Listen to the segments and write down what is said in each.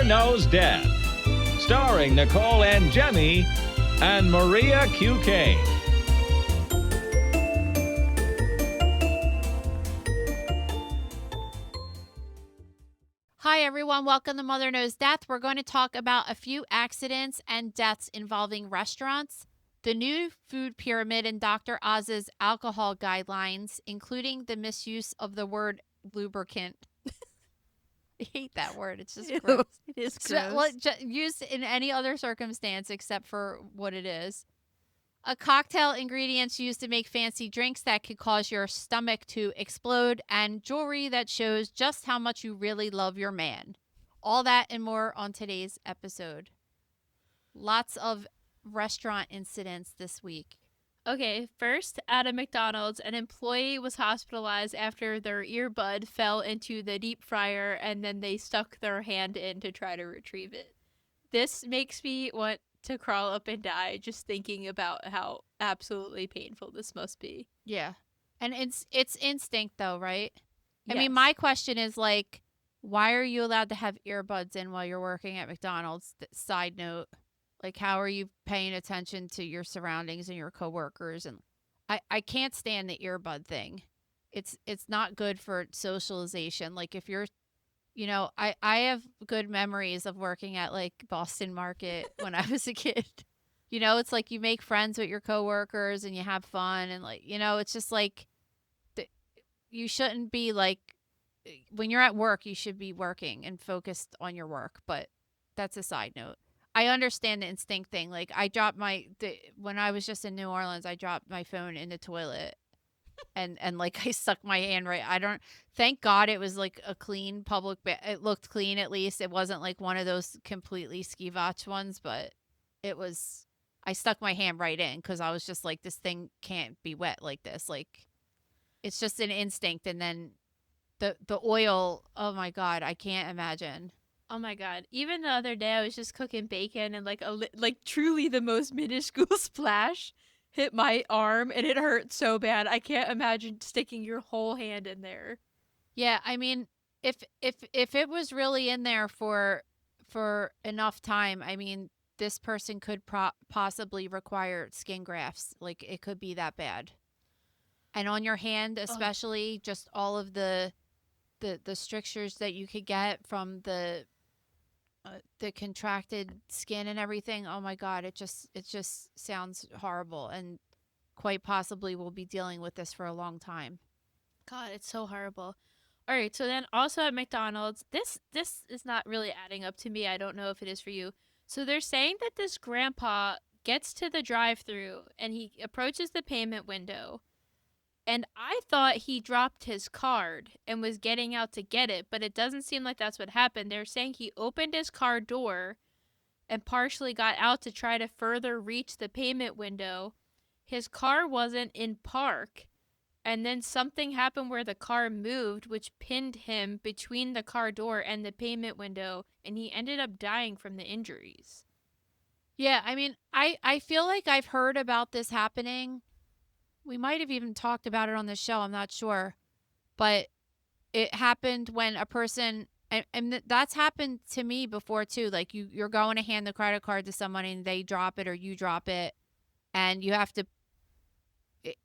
Mother Knows Death, starring Nicole and Jemmy and Maria QK. Hi, everyone. Welcome to Mother Knows Death. We're going to talk about a few accidents and deaths involving restaurants, the new food pyramid in Dr. Oz's alcohol guidelines, including the misuse of the word lubricant. I hate that word. It's just gross. It is gross. Used in any other circumstance except for what it is. A cocktail ingredients used to make fancy drinks that could cause your stomach to explode, and jewelry that shows just how much you really love your man. All that and more on today's episode. Lots of restaurant incidents this week. Okay, first, at a McDonald's, an employee was hospitalized after their earbud fell into the deep fryer and then they stuck their hand in to try to retrieve it. This makes me want to crawl up and die just thinking about how absolutely painful this must be. Yeah. And it's instinct though, right? Yes. I mean, my question is like, why are you allowed to have earbuds in while you're working at McDonald's? Side note. Like, how are you paying attention to your surroundings and your coworkers? And I can't stand the earbud thing. It's not good for socialization. Like, if you're, I have good memories of working at like Boston Market when I was a kid. It's like you make friends with your coworkers and you have fun and like, it's just like you shouldn't be like when you're at work, you should be working and focused on your work. But that's a side note. I understand the instinct thing. Like I dropped when I was just in New Orleans, I dropped my phone in the toilet and like I stuck my hand right. Thank God it was like a clean public, it looked clean at least. It wasn't like one of those completely skivach ones, but I stuck my hand right in because I was just like, this thing can't be wet like this. Like it's just an instinct. And then the oil, oh my God, I can't imagine. Oh my God. Even the other day I was just cooking bacon and like truly the most minuscule splash hit my arm and it hurt so bad. I can't imagine sticking your whole hand in there. Yeah, I mean, if it was really in there for enough time, I mean, this person could possibly require skin grafts. Like it could be that bad. And on your hand, especially, just all of the strictures that you could get from the contracted skin and everything. Oh my God, it just sounds horrible, and quite possibly we'll be dealing with this for a long time. God, it's so horrible. All right, so then also at McDonald's, this is not really adding up to me. I don't know if it is for you. So they're saying that this grandpa gets to the drive-thru and he approaches the payment window. And I thought he dropped his card and was getting out to get it, but it doesn't seem like that's what happened. They're saying he opened his car door and partially got out to try to further reach the payment window. His car wasn't in park, and then something happened where the car moved, which pinned him between the car door and the payment window, and he ended up dying from the injuries. Yeah, I mean, I feel like I've heard about this happening. We might have even talked about it on the show. I'm not sure. But it happened when a person, and that's happened to me before too. Like you're going to hand the credit card to someone and they drop it or you drop it. And you have to,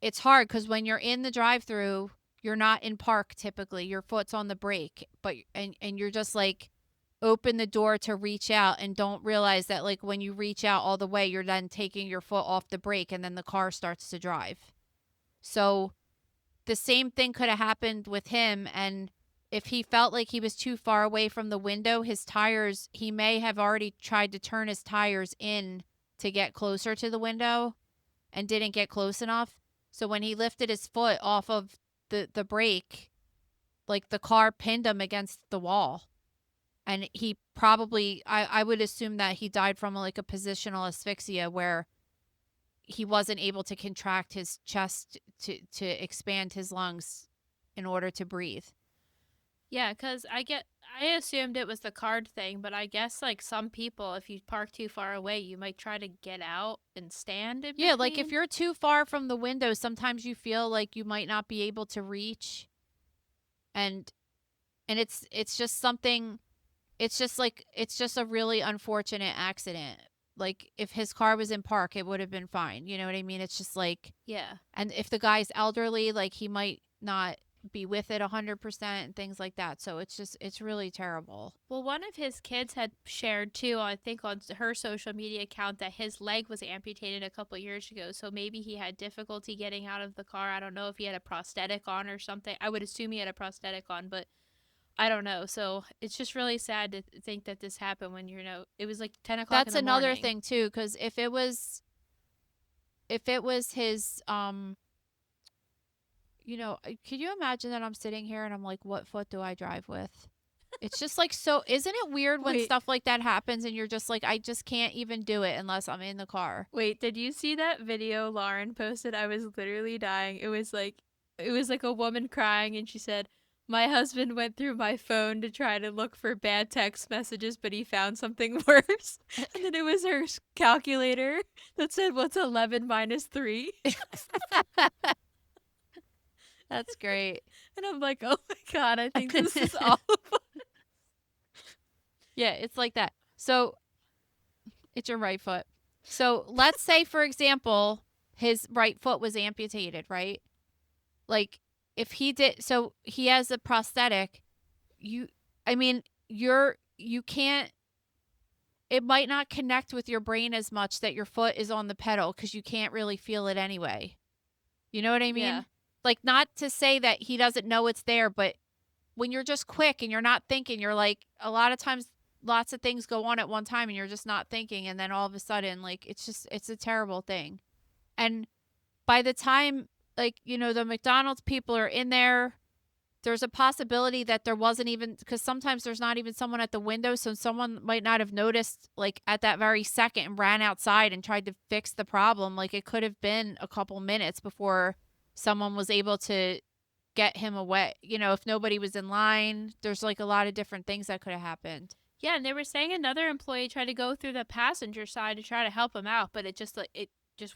it's hard because when you're in the drive-thru, you're not in park typically. Your foot's on the brake, and you're just like, open the door to reach out and don't realize that like when you reach out all the way, you're then taking your foot off the brake and then the car starts to drive. So the same thing could have happened with him. And if he felt like he was too far away from the window, he may have already tried to turn his tires in to get closer to the window and didn't get close enough. So when he lifted his foot off of the brake, like the car pinned him against the wall. And he probably, I would assume that he died from like a positional asphyxia where he wasn't able to contract his chest to expand his lungs in order to breathe. Yeah, because I assumed it was the card thing, but I guess like some people, if you park too far away, you might try to get out and stand in Yeah, between. like if you're too far from the window, sometimes you feel like you might not be able to reach. And it's just something, it's just a really unfortunate accident. Like if his car was in park, it would have been fine. You know what I mean? It's just like, Yeah. and if the guy's elderly, like he might not be with it 100% and things like that. So it's really terrible. Well, one of his kids had shared too, I think on her social media account, that his leg was amputated a couple years ago. So maybe he had difficulty getting out of the car. I don't know if he had a prosthetic on or something. I would assume he had a prosthetic on, but I don't know. So it's just really sad to think that this happened when it was like 10 o'clock in That's the another morning. thing too, because if it was his could you imagine that I'm sitting here and I'm like, what foot do I drive with? It's just like, so isn't it weird when Wait. stuff like that happens and you're just like, I just can't even do it unless I'm in the car. Wait, did you see that video Lauren posted? I was literally dying. It was like a woman crying and she said, "My husband went through my phone to try to look for bad text messages, but he found something worse." And then it was her calculator that said, "What's 11 minus 3?" That's great. And I'm like, "Oh my god, I think this is awful." Yeah, it's like that. So it's your right foot. So let's say, for example, his right foot was amputated, right? Like if he did, so he has a prosthetic. You can't, it might not connect with your brain as much that your foot is on the pedal because you can't really feel it anyway. You know what I mean? Yeah. Like, not to say that he doesn't know it's there, but when you're just quick and you're not thinking, you're like, a lot of times lots of things go on at one time and you're just not thinking. And then all of a sudden, like, it's a terrible thing. And by the time, like, the McDonald's people are in there, there's a possibility that there wasn't even, because sometimes there's not even someone at the window. So someone might not have noticed, like, at that very second and ran outside and tried to fix the problem. Like, it could have been a couple minutes before someone was able to get him away. If nobody was in line, there's like a lot of different things that could have happened. Yeah, and they were saying another employee tried to go through the passenger side to try to help him out, but it just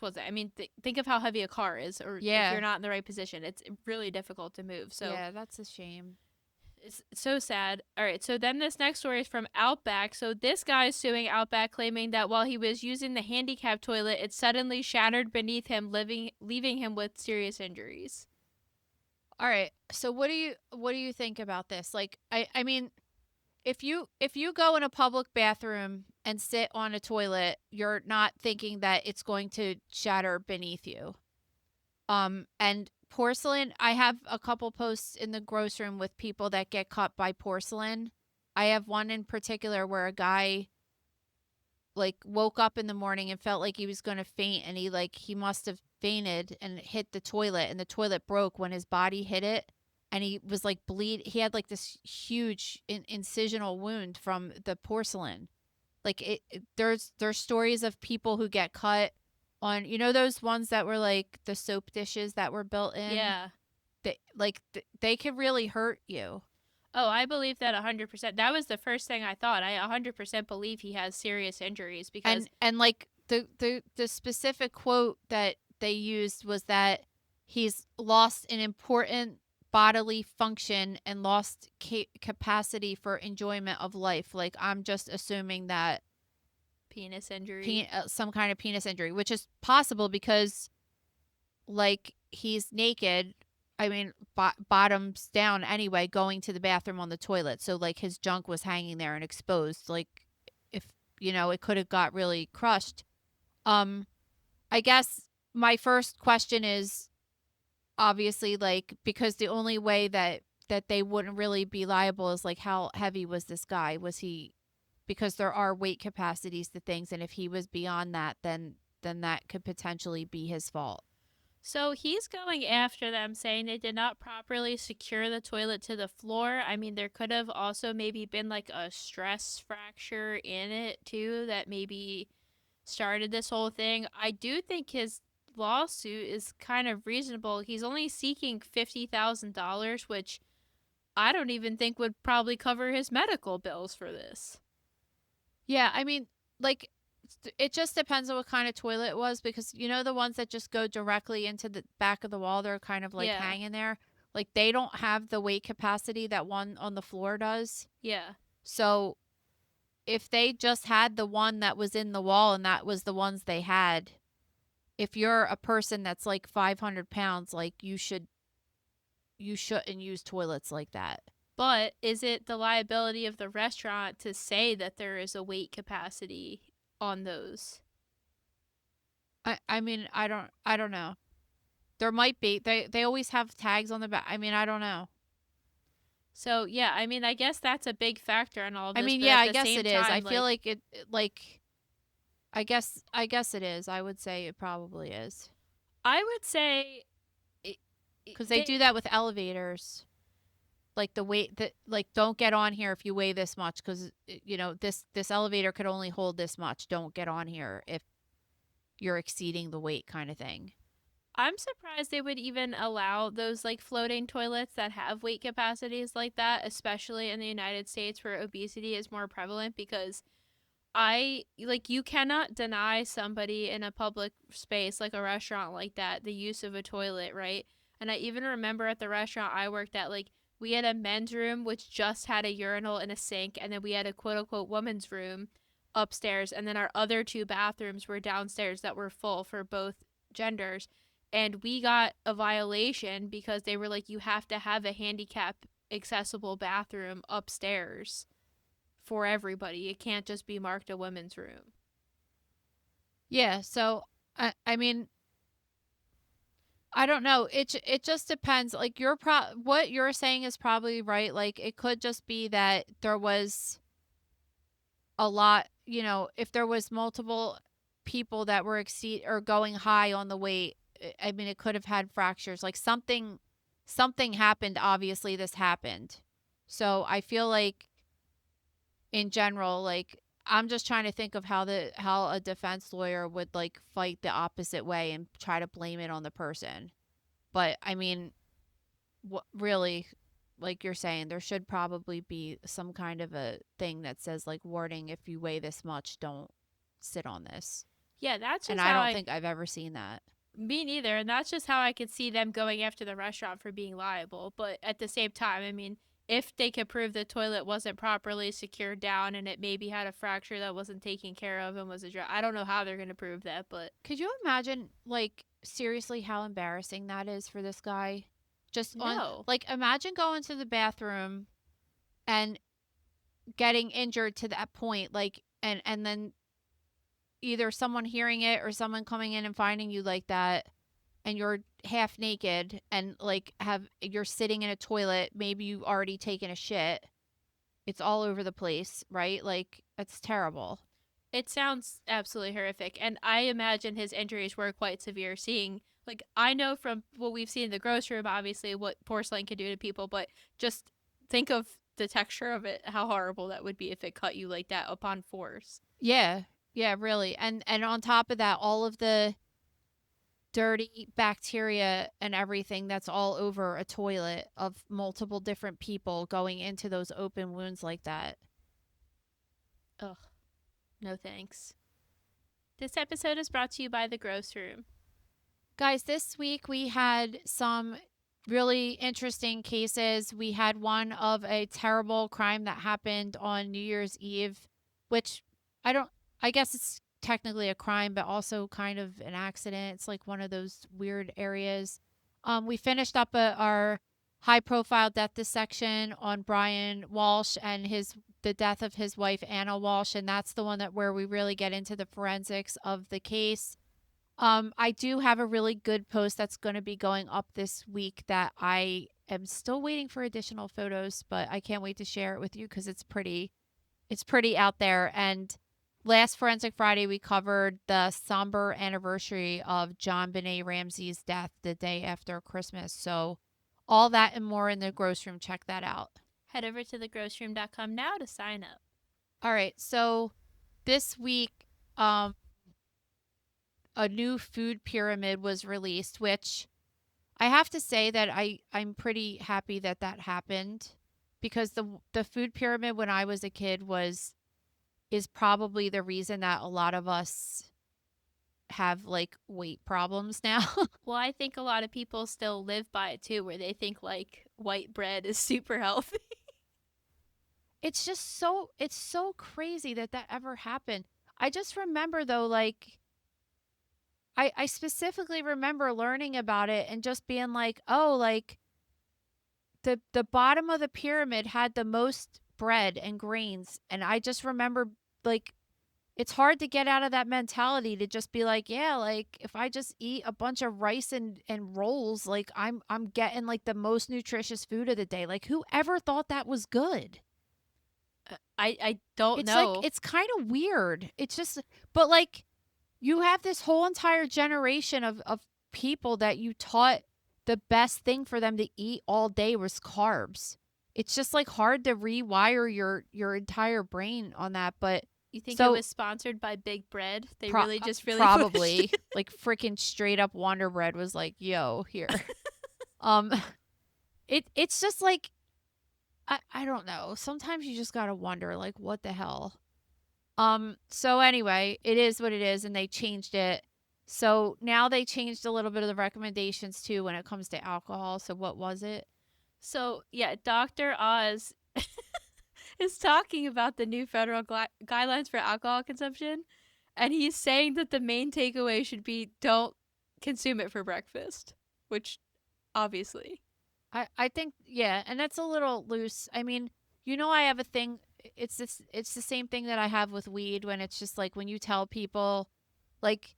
wasn't. I mean, think of how heavy a car is, or Yeah. if you're not in the right position, it's really difficult to move. So yeah, that's a shame. it's so sad. All right, so then this next story is from Outback. So this guy is suing Outback, claiming that while he was using the handicap toilet, it suddenly shattered beneath him, leaving him with serious injuries. All right. So what do you think about this? Like, I mean, if you go in a public bathroom and sit on a toilet, you're not thinking that it's going to shatter beneath you. And porcelain, I have a couple posts in the gross room with people that get cut by porcelain. I have one in particular where a guy like woke up in the morning and felt like he was going to faint, and he must have fainted and hit the toilet, and the toilet broke when his body hit it, and he was like he had like this huge incisional wound from the porcelain. Like there's stories of people who get cut on, those ones that were like the soap dishes that were built in. Yeah. They could really hurt you. Oh, I believe that 100%. That was the first thing I thought. I 100% believe he has serious injuries because and like the specific quote that they used was that he's lost an important bodily function and lost capacity for enjoyment of life. Like, I'm just assuming that penis injury, some kind of penis injury, which is possible because like he's naked. I mean, bottoms down anyway, going to the bathroom on the toilet. So like his junk was hanging there and exposed. Like if, it could have got really crushed. I guess my first question is obviously like, because the only way that they wouldn't really be liable is like, how heavy was this guy? Was he, because there are weight capacities to things. And if he was beyond that, then that could potentially be his fault. So he's going after them, saying they did not properly secure the toilet to the floor. I mean, there could have also maybe been like a stress fracture in it too that maybe started this whole thing. I do think his lawsuit is kind of reasonable. He's only seeking $50,000, which I don't even think would probably cover his medical bills for this. Yeah, I mean, like, it just depends on what kind of toilet it was, because the ones that just go directly into the back of the wall, they're kind of like hanging there. Like, they don't have the weight capacity that one on the floor does. Yeah. So if they just had the one that was in the wall and that was the ones they had, if you're a person that's like 500 pounds, like you shouldn't use toilets like that. But is it the liability of the restaurant to say that there is a weight capacity on those? I mean, I don't know. There might be. They always have tags on the back. I mean, I don't know. So yeah, I mean, I guess that's a big factor in all of I this. mean, But yeah, at I the guess same it is. I time, feel like like I guess it is. I would say it probably is. I would say Because they do that with elevators. Like the weight that, like, don't get on here if you weigh this much, because this elevator could only hold this much. Don't get on here if you're exceeding the weight, kind of thing. I'm surprised they would even allow those like floating toilets that have weight capacities like that, especially in the United States where obesity is more prevalent, because you cannot deny somebody in a public space like a restaurant like that the use of a toilet, right? And I even remember at the restaurant I worked at, like, we had a men's room which just had a urinal and a sink, and then we had a quote unquote woman's room upstairs, and then our other two bathrooms were downstairs that were full for both genders. And we got a violation because they were like, you have to have a handicap accessible bathroom upstairs for everybody. It can't just be marked a women's room. Yeah. So I mean, I don't know. It just depends. Like what you're saying is probably right. Like it could just be that there was a lot. If there was multiple people that were exceed or going high on the weight, I mean, it could have had fractures. Like something happened. Obviously, this happened. So I feel like in general, like I'm just trying to think of how a defense lawyer would like fight the opposite way and try to blame it on the person. But I mean, really, like you're saying, there should probably be some kind of a thing that says like warning: if you weigh this much, don't sit on this. Yeah, that's And just I how don't think I've ever seen that. me neither. And that's just how I could see them going after the restaurant for being liable. But at the same time, I mean, if they could prove the toilet wasn't properly secured down and it maybe had a fracture that wasn't taken care of and was I don't know how they're going to prove that, but Could you imagine, like, seriously how embarrassing that is for this guy? Just on, no. like, imagine going to the bathroom and getting injured to that point, like, and then either someone hearing it or someone coming in and finding you like that, and you're half naked and like you're sitting in a toilet, maybe you've already taken a shit. It's all over the place, right? Like, it's terrible. It sounds absolutely horrific. And I imagine his injuries were quite severe, seeing, like, I know from what we've seen in the grocery room, obviously, what porcelain can do to people, but just think of the texture of it, how horrible that would be if it cut you like that upon force. Yeah. Yeah, really. And on top of that, all of the dirty bacteria and everything that's all over a toilet of multiple different people going into those open wounds like that. Ugh. No thanks. This episode is brought to you by The Grocery Room. Guys, this week we had some really interesting cases. We had one of a terrible crime that happened on New Year's Eve, which I guess it's technically a crime, but also kind of an accident. It's like one of those weird areas. We finished up our high profile death dissection on Brian Walsh and the death of his wife Anna Walsh, and that's the one where we really get into the forensics of the case. I do have a really good post that's going to be going up this week that I am still waiting for additional photos, but I can't wait to share it with you because it's pretty out there. And last Forensic Friday, we covered the somber anniversary of John Benet Ramsey's death the day after Christmas. So all that and more in the grocery room. Check that out. Head over to thegroceryroom.com now to sign up. All right. So this week, a new food pyramid was released, which I have to say that I'm pretty happy that happened, because the food pyramid when I was a kid is probably the reason that a lot of us have like weight problems now. Well, I think a lot of people still live by it too, where they think like white bread is super healthy. it's just so it's so crazy that ever happened. I just remember though, like I specifically remember learning about it and just being like, oh, like the bottom of the pyramid had the most bread and grains, and I just remember like it's hard to get out of that mentality to just be like, yeah, like if I just eat a bunch of rice and rolls, like I'm getting like the most nutritious food of the day. Like whoever thought that was good? I don't It's like know. it's kind of weird. It's just but like you have this whole entire generation of people that you taught the best thing for them to eat all day was carbs. It's just like hard to rewire your entire brain on that, but You think it so was sponsored by Big Bread? They Pro- really just really probably pushed. like freaking straight up Wonder Bread was like, "Yo, here." um it's just like I don't know. Sometimes you just got to wonder like what the hell. So anyway, it is what it is and they changed it. So now they changed a little bit of the recommendations too when it comes to alcohol. So what was it? So, yeah, Dr. Oz is talking about the new federal guidelines for alcohol consumption, and he's saying that the main takeaway should be don't consume it for breakfast, which obviously. I think yeah, and that's a little loose. I mean, I have a thing it's the same thing that I have with weed when it's just like when you tell people like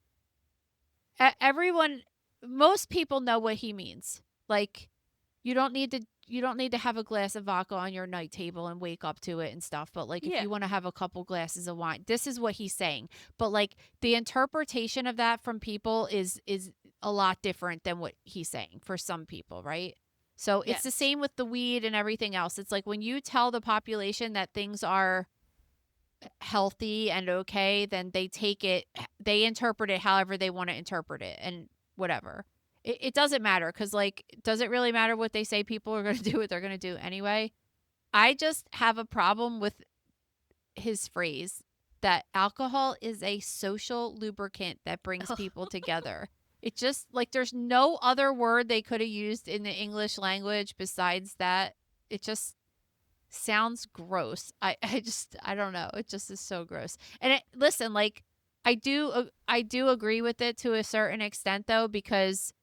everyone most people know what he means. Like you don't need to have a glass of vodka on your night table and wake up to it and stuff, but like if Yeah. you want to have a couple glasses of wine, this is what he's saying. But like the interpretation of that from people is a lot different than what he's saying for some people, right? So it's the Yes. same with the weed and everything else. It's like when you tell the population that things are healthy and okay, then they interpret it however they want to interpret it and whatever. It doesn't matter because, like, does it really matter what they say? People are going to do what they're going to do anyway. I just have a problem with his phrase that alcohol is a social lubricant that brings people together. It just, like, there's no other word they could have used in the English language besides that. It just sounds gross. I don't know. It just is so gross. And listen, like I do agree with it to a certain extent though because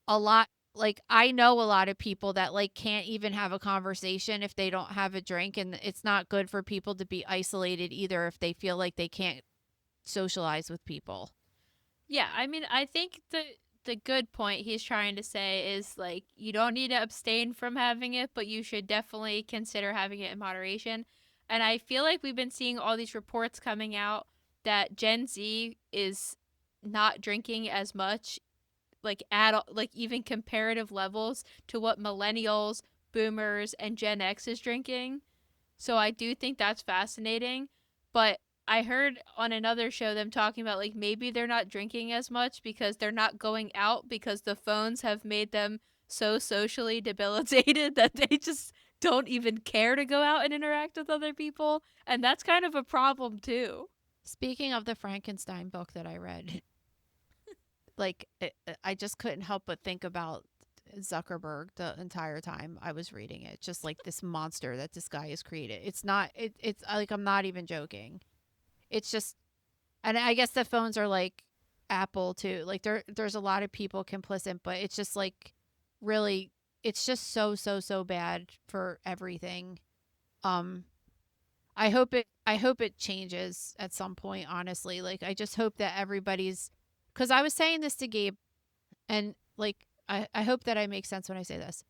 a lot like I know a lot of people that like can't even have a conversation if they don't have a drink and it's not good for people to be isolated either if they feel like they can't socialize with people. Yeah, I mean, I think the good point he's trying to say is like you don't need to abstain from having it, but you should definitely consider having it in moderation. And I feel like we've been seeing all these reports coming out that Gen Z is not drinking as much like like even comparative levels to what millennials, boomers and Gen X is drinking. So I do think that's fascinating, but I heard on another show them talking about like maybe they're not drinking as much because they're not going out because the phones have made them so socially debilitated that they just don't even care to go out and interact with other people, and that's kind of a problem too. Speaking of the Frankenstein book that I read, like I just couldn't help but think about Zuckerberg the entire time I was reading it. Just like this monster that this guy has created. It's not it's like I'm not even joking. It's just and I guess the phones are like Apple too. Like there's a lot of people complicit, but it's just like really it's just so bad for everything. Um I hope it changes at some point, honestly. Like I just hope that everybody's cuz I was saying this to Gabe and like I hope that I make sense when I say this.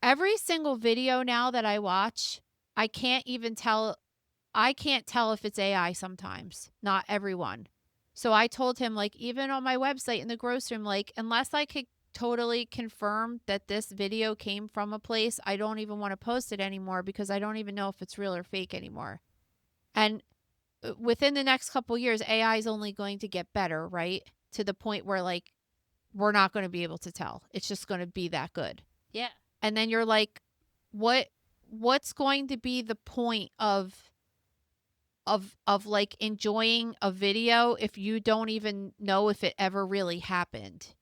Every single video now that I watch, I can't even tell I can't tell if it's AI sometimes. Not everyone. So I told him like even on my website in the grocery room like unless I could totally confirm that this video came from a place, I don't even want to post it anymore because I don't even know if it's real or fake anymore. And within the next couple years AI is only going to get better, right? To the point where like we're not going to be able to tell. It's just going to be that good. Yeah. And then you're like, what's going to be the point of like enjoying a video if you don't even know if it ever really happened?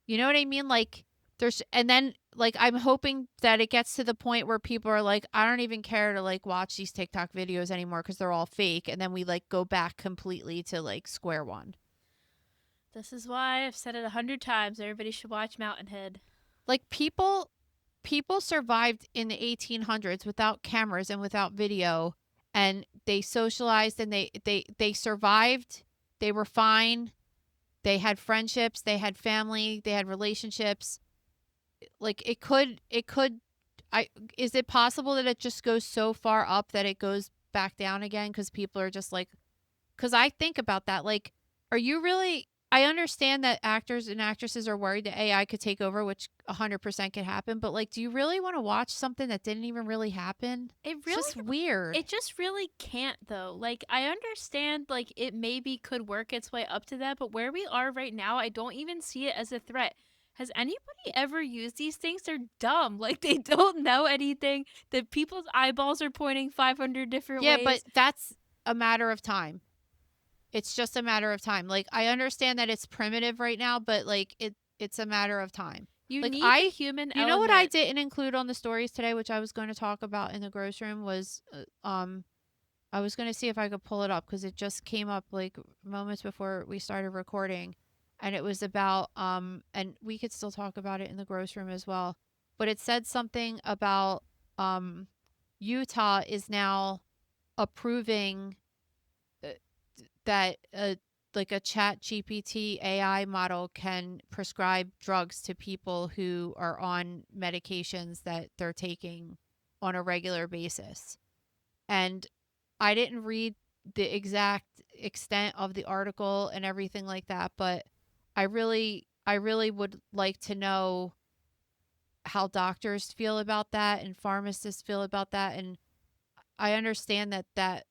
You know what I mean? Like there's and then like, I'm hoping that it gets to the point where people are like, I don't even care to like watch these TikTok videos anymore because they're all fake, and then we like go back completely to like square one. This is why I've said it 100 times. Everybody should watch Mountainhead. Like people survived in the 1800s without cameras and without video, and they socialized, and they survived. They were fine. They had friendships, they had family, they had relationships. Like it could is it possible that it just goes so far up that it goes back down again cuz people are just like, cuz I think about that, like, are you really, I understand that actors and actresses are worried that AI could take over, which 100% could happen, but like, do you really want to watch something that didn't even really happen? It It's just really weird. It just really can't though. Like I understand like it maybe could work its way up to that, but where we are right now, I don't even see it as a threat. Has anybody ever used these things? They're dumb. Like they don't know anything. The people's eyeballs are pointing 500 different Yeah, but ways. that's a matter of time. It's just a matter of time. Like, I understand that it's primitive right now, but like it's a matter of time. You Like, need the human you know what I element. didn't include on the stories today, which I was going to talk about in the gross room, was I was going to see if I could pull it up because it just came up like moments before we started recording, and it was about and we could still talk about it in the gross room as well. But it said something about Utah is now approving that like a chat GPT AI model can prescribe drugs to people who are on medications that they're taking on a regular basis. And I didn't read the exact extent of the article and everything like that, but I really would like to know how doctors feel about that and pharmacists feel about that. And I understand that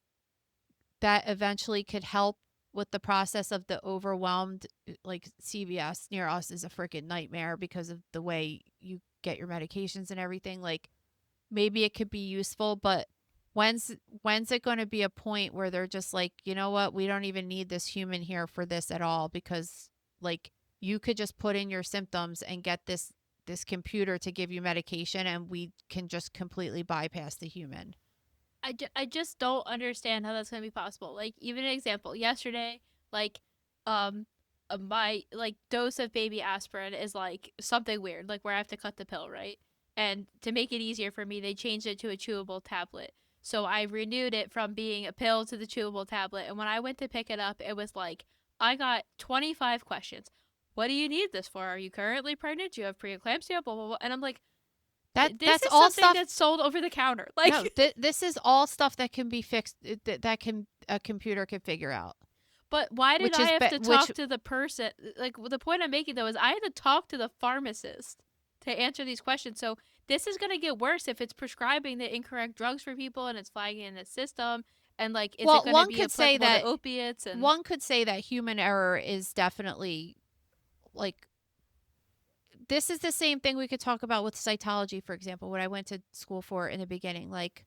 eventually could help with the process of the overwhelmed, like CVS near us is a freaking nightmare because of the way you get your medications and everything. Like maybe it could be useful, but when's it going to be a point where they're just like, you know what, we don't even need this human here for this at all, because like you could just put in your symptoms and get this computer to give you medication, and we can just completely bypass the human. I just don't understand how that's going to be possible. Like even an example, yesterday, like my like dose of baby aspirin is like something weird, like where I have to cut the pill, right? And to make it easier for me, they changed it to a chewable tablet. So I renewed it from being a pill to the chewable tablet, and when I went to pick it up, it was like I got 25 questions. What do you need this for? Are you currently pregnant? Do you have preeclampsia? Blah blah blah. And I'm like, this That's is all something stuff. that's sold over the counter. Like No, this is all stuff that can be fixed. That can a computer can figure out. But why did Which I is have to talk to the person? Like the point I'm making though is I had to talk to the pharmacist to answer these questions. So this is gonna get worse if it's prescribing the incorrect drugs for people and it's flagging in the system. And like, is it Well, gonna one be could say applicable to that opiates? And one could say that human error is definitely like, this is the same thing we could talk about with cytology, for example, what I went to school for in the beginning. Like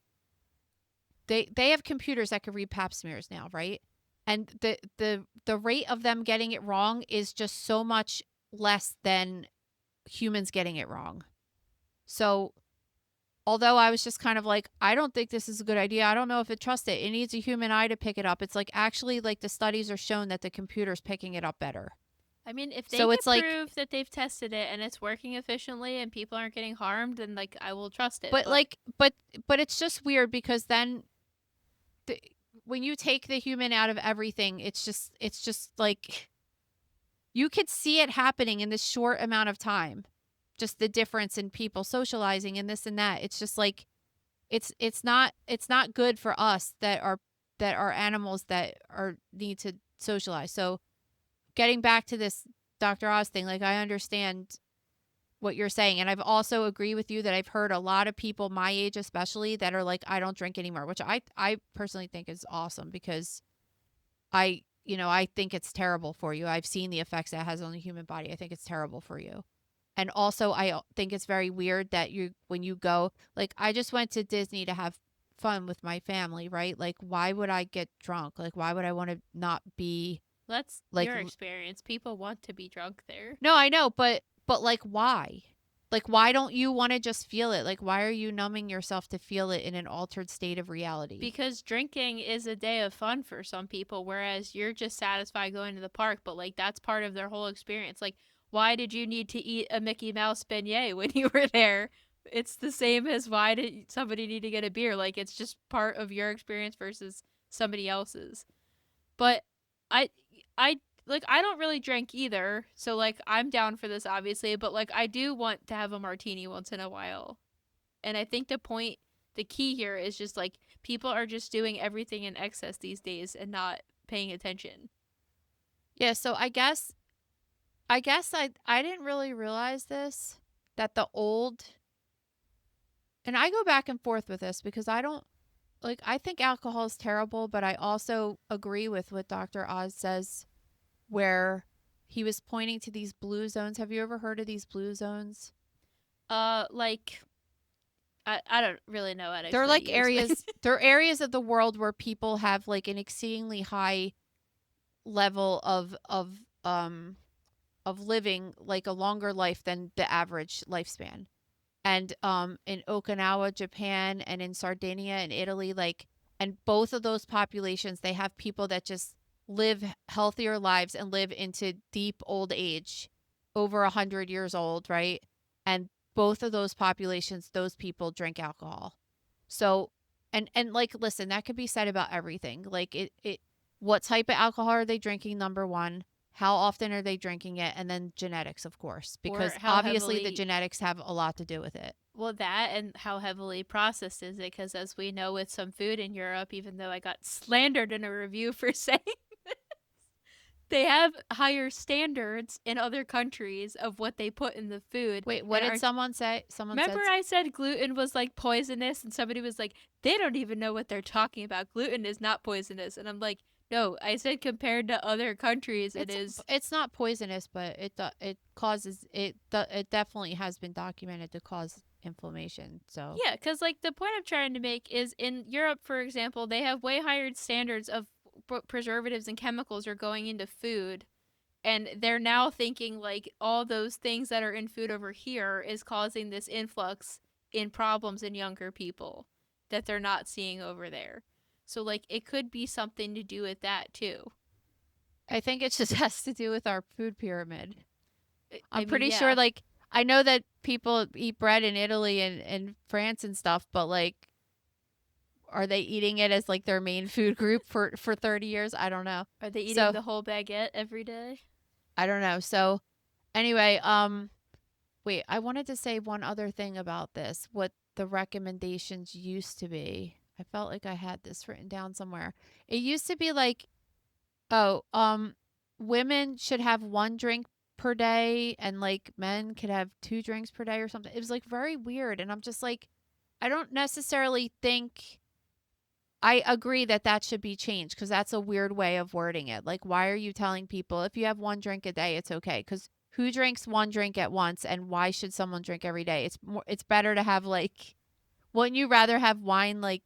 they have computers that can read pap smears now, right? And the rate of them getting it wrong is just so much less than humans getting it wrong. So although I was just kind of like, I don't think this is a good idea. I don't know if it trusts it. It needs a human eye to pick it up. It's like actually like the studies are shown that the computer's picking it up better. I mean, if they So can it's like, prove that they've tested it and it's working efficiently and people aren't getting harmed, then like I will trust it. but like, but it's just weird because then the, when you take the human out of everything, it's just like you could see it happening in this short amount of time. Just the difference in people socializing and this and that. It's just like it's not good for us that are animals that are need to socialize. So getting back to this Dr. Oz thing, like I understand what you're saying, and I've also agree with you that I've heard a lot of people my age especially that are like, I don't drink anymore, which I personally think is awesome because I think it's terrible for you. I've seen the effects that has on the human body. I think it's terrible for you. And also I think it's very weird that when you go, like I just went to Disney to have fun with my family, right? Like why would I get drunk? Like why would I want to not be That's like your experience. People want to be drunk there. no, I know, but like why? Like, why don't you want to just feel it? Like, why are you numbing yourself to feel it in an altered state of reality? Because drinking is a day of fun for some people, whereas you're just satisfied going to the park, but like that's part of their whole experience. Like, why did you need to eat a Mickey Mouse beignet when you were there? It's the same as why did somebody need to get a beer? Like, it's just part of your experience versus somebody else's. But I I like I don't really drink either, so like I'm down for this obviously, but like I do want to have a martini once in a while. And I think the key here is just like people are just doing everything in excess these days and not paying attention. Yeah, so I didn't really realize this, that the old, and I go back and forth with this because I don't, like, I think alcohol is terrible, but I also agree with what Dr. Oz says, where he was pointing to these blue zones. Have you ever heard of these blue zones? Like I don't really know how to They're explain like it. You explain. areas, they're areas of the world where people have like an exceedingly high level of living, like a longer life than the average lifespan. And in Okinawa, Japan, and in Sardinia in Italy, like, and both of those populations, they have people that just live healthier lives and live into deep old age, over 100 years old, right? And both of those populations, those people drink alcohol. So, and like, listen, that could be said about everything. Like, what type of alcohol are they drinking? Number one, how often are they drinking it? And then genetics, of course, because how obviously the heavily- genetics have a lot to do with it. Well, that and how heavily processed is it? Because as we know with some food in Europe, even though I got slandered in a review for saying this, they have higher standards in other countries of what they put in the food. Wait, what and did our- someone say? Someone Remember said, I said gluten was like poisonous and somebody was like, they don't even know what they're talking about. Gluten is not poisonous. And I'm like, no, I said compared to other countries, it is. it's not poisonous, but it causes it definitely has been documented to cause inflammation. So Yeah, because like the point I'm trying to make is in Europe, for example, they have way higher standards of preservatives and chemicals are going into food. And they're now thinking like all those things that are in food over here is causing this influx in problems in younger people that they're not seeing over there. So like it could be something to do with that too. I think it just has to do with our food pyramid. I I'm mean, pretty yeah. sure, like, I know that people eat bread in Italy and France and stuff, but like, are they eating it as like their main food group for 30 years? I don't know. Are they eating So- the whole baguette every day? I don't know. So anyway, wait, I wanted to say one other thing about this, what the recommendations used to be. I felt like I had this written down somewhere. It used to be like, oh, women should have 1 drink per day and like men could have 2 drinks per day or something. It was like very weird. And I'm just like, I don't necessarily think I agree that that should be changed because that's a weird way of wording it. Like, why are you telling people if you have 1 drink a day, it's okay? Because who drinks 1 drink at once, and why should someone drink every day? It's better to have like, wouldn't you rather have wine like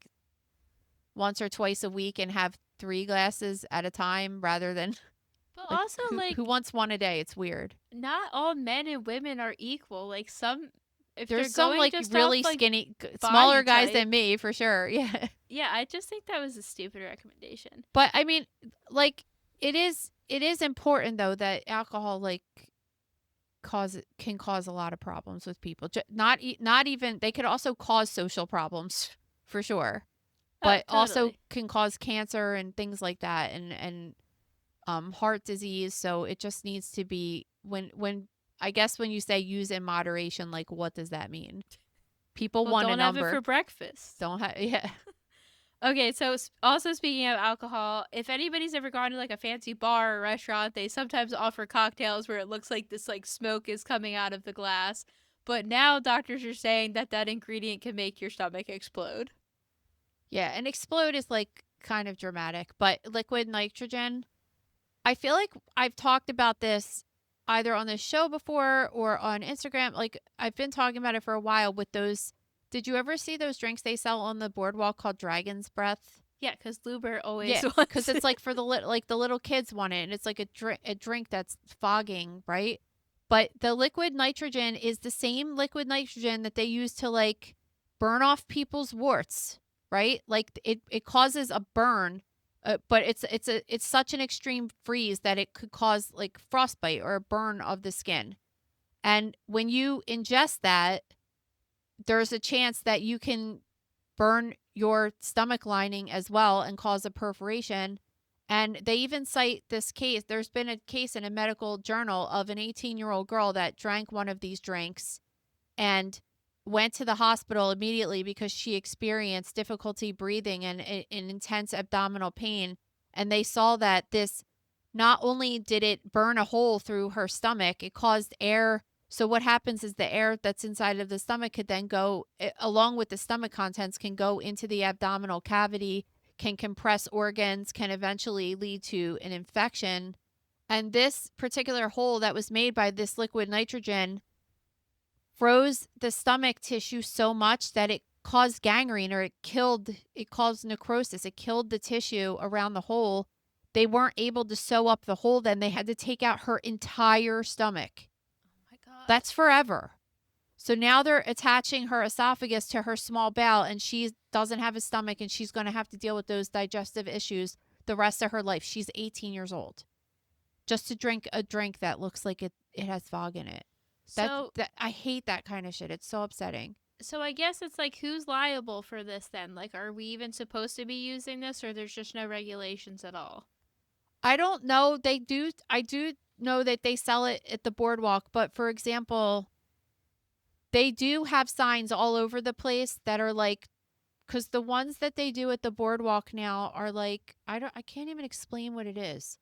once or twice a week and have 3 glasses at a time rather than But like, also like who wants 1 a day? It's weird. not all men and women are equal. Like some if There's they're some going like just really off, like, skinny, body smaller guys type. than me for sure. Yeah. Yeah, I just think that was a stupid recommendation. But I mean, like, it is important though that alcohol like can cause a lot of problems with people. Not even, they could also cause social problems for sure, but also Totally. can cause cancer and things like that, and heart disease. So it just needs to be, when I guess when you say use in moderation, like, what does that mean? People Well, want a don't have number. it for breakfast. Don't have, yeah. Okay, so also speaking of alcohol, if anybody's ever gone to like a fancy bar or restaurant, they sometimes offer cocktails where it looks like this like smoke is coming out of the glass. But now doctors are saying that that ingredient can make your stomach explode. Yeah, and explode is like kind of dramatic, but liquid nitrogen, I feel like I've talked about this either on the show before or on Instagram. Like, I've been talking about it for a while with those. Did you ever see those drinks they sell on the boardwalk called Dragon's Breath? Yeah, because Luber always Yeah, wants because it's like for the little kids want it, and it's like a drink that's fogging, right? But the liquid nitrogen is the same liquid nitrogen that they use to like burn off people's warts, right? Like it causes a burn, but it's such an extreme freeze that it could cause like frostbite or a burn of the skin. And when you ingest that, there's a chance that you can burn your stomach lining as well and cause a perforation. And they even cite this case. There's been a case in a medical journal of an 18-year-old girl that drank one of these drinks and went to the hospital immediately because she experienced difficulty breathing and intense abdominal pain. And they saw that this, not only did it burn a hole through her stomach, it caused air. So what happens is the air that's inside of the stomach could then go, along with the stomach contents, can go into the abdominal cavity, can compress organs, can eventually lead to an infection. And this particular hole that was made by this liquid nitrogen froze the stomach tissue so much that it caused gangrene, or it caused necrosis. It killed the tissue around the hole. They weren't able to sew up the hole then. They had to take out her entire stomach. Oh my God. That's forever. So now they're attaching her esophagus to her small bowel, and she doesn't have a stomach, and she's going to have to deal with those digestive issues the rest of her life. She's 18 years old. Just to drink a drink that looks like it has fog in it. I hate that kind of shit. It's so upsetting. So I guess it's like, who's liable for this then? Like, are we even supposed to be using this, or there's just no regulations at all? I don't know. I do know that they sell it at the boardwalk, but for example, they do have signs all over the place that are like, because the ones that they do at the boardwalk now are like, I can't even explain what it is.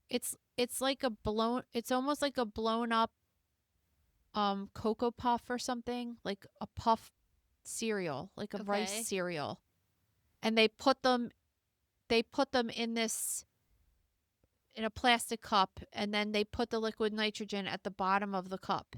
It's almost like a blown up Cocoa Puff or something, like a puff cereal, like a rice cereal. And they put them in a plastic cup, and then they put the liquid nitrogen at the bottom of the cup.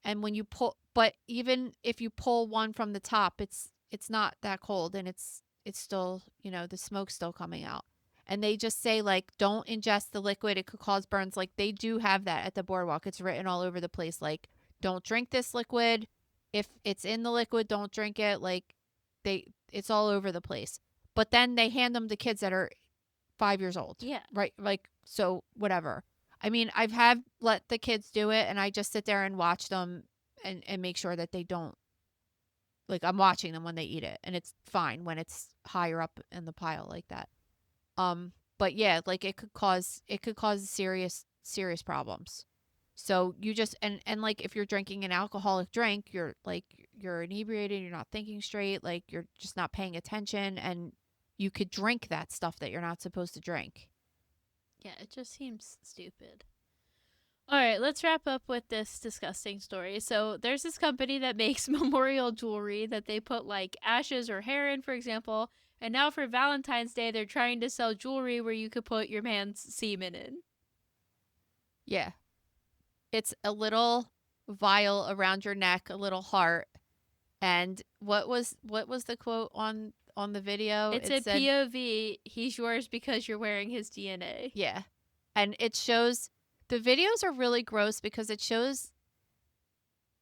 And when you but even if you pull one from the top, it's not that cold, and it's still, the smoke's still coming out. And they just say, like, don't ingest the liquid. It could cause burns. Like, they do have that at the boardwalk. It's written all over the place. Like, don't drink this liquid. If it's in the liquid, don't drink it. Like, it's all over the place. But then they hand them to kids that are 5 years old. Yeah. Right? Like, so whatever. I mean, I've let the kids do it, and I just sit there and watch them and make sure that they don't, like, I'm watching them when they eat it, and it's fine when it's higher up in the pile like that. But yeah, like, it could cause serious problems. So you just, and like, if you're drinking an alcoholic drink, you're inebriated, you're not thinking straight, like, you're just not paying attention, and you could drink that stuff that you're not supposed to drink. Yeah, it just seems stupid. All right, let's wrap up with this disgusting story. So there's this company that makes memorial jewelry that they put like ashes or hair in, for example. And now for Valentine's Day, they're trying to sell jewelry where you could put your man's semen in. Yeah. It's a little vial around your neck, a little heart. And what was the quote on the video? It said, POV, he's yours because you're wearing his DNA. Yeah. And it shows, the videos are really gross because it shows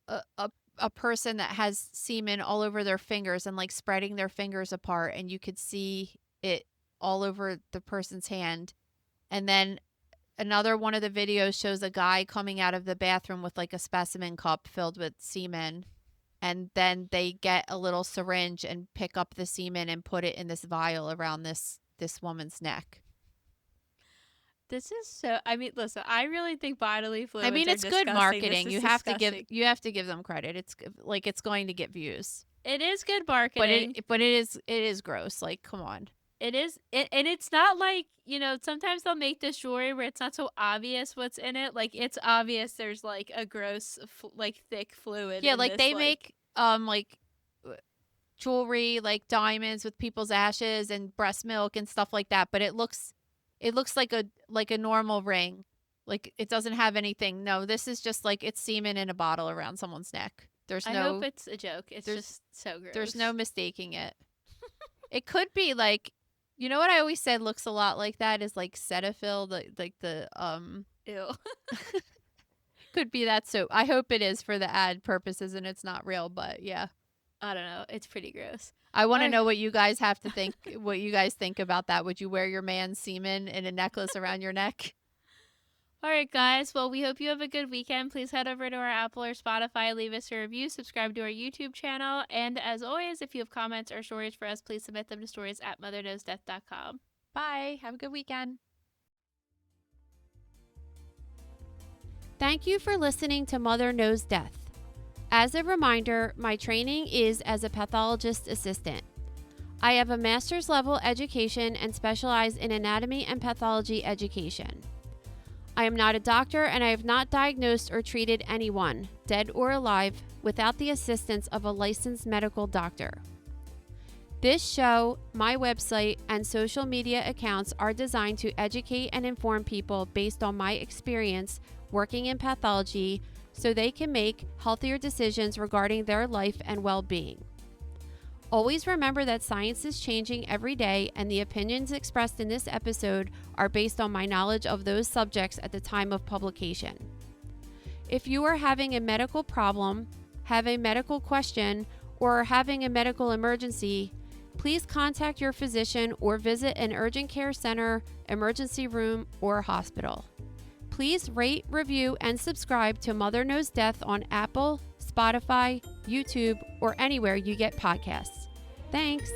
a person that has semen all over their fingers and like spreading their fingers apart, and you could see it all over the person's hand. And then another one of the videos shows a guy coming out of the bathroom with like a specimen cup filled with semen. And then they get a little syringe and pick up the semen and put it in this vial around this woman's neck. This is so, I mean, listen, I really think bodily fluids are it's good marketing. You have disgusting. to give them credit. It's like, it's going to get views. It is good marketing. But it is gross. Like, come on. It is, and it's not like, sometimes they'll make this jewelry where it's not so obvious what's in it. Like, it's obvious there's like a gross, like, thick fluid. Yeah, like they make like jewelry, like diamonds with people's ashes and breast milk and stuff like that. But it looks like a normal ring. Like, it doesn't have anything. No, this is just like, it's semen in a bottle around someone's neck. I hope it's a joke. It's just so gross. There's no mistaking it. It could be like, you know what I always said looks a lot like that is like Cetaphil, the Ew. could be that soap. I hope it is for the ad purposes and it's not real, but yeah. I don't know. It's pretty gross. I want to Alright. know what you guys have to think, what you guys think about that. Would you wear your man's semen in a necklace around your neck? All right, guys. Well, we hope you have a good weekend. Please head over to our Apple or Spotify, leave us a review, subscribe to our YouTube channel. And as always, if you have comments or stories for us, please submit them to stories@motherknowsdeath.com. Bye. Have a good weekend. Thank you for listening to Mother Knows Death. As a reminder, my training is as a pathologist assistant. I have a master's level education and specialize in anatomy and pathology education. I am not a doctor and I have not diagnosed or treated anyone, dead or alive, without the assistance of a licensed medical doctor. This show, my website, and social media accounts are designed to educate and inform people based on my experience working in pathology so they can make healthier decisions regarding their life and well-being. Always remember that science is changing every day and the opinions expressed in this episode are based on my knowledge of those subjects at the time of publication. If you are having a medical problem, have a medical question, or are having a medical emergency, please contact your physician or visit an urgent care center, emergency room, or hospital. Please rate, review, and subscribe to Mother Knows Death on Apple, Spotify, YouTube, or anywhere you get podcasts. Thanks.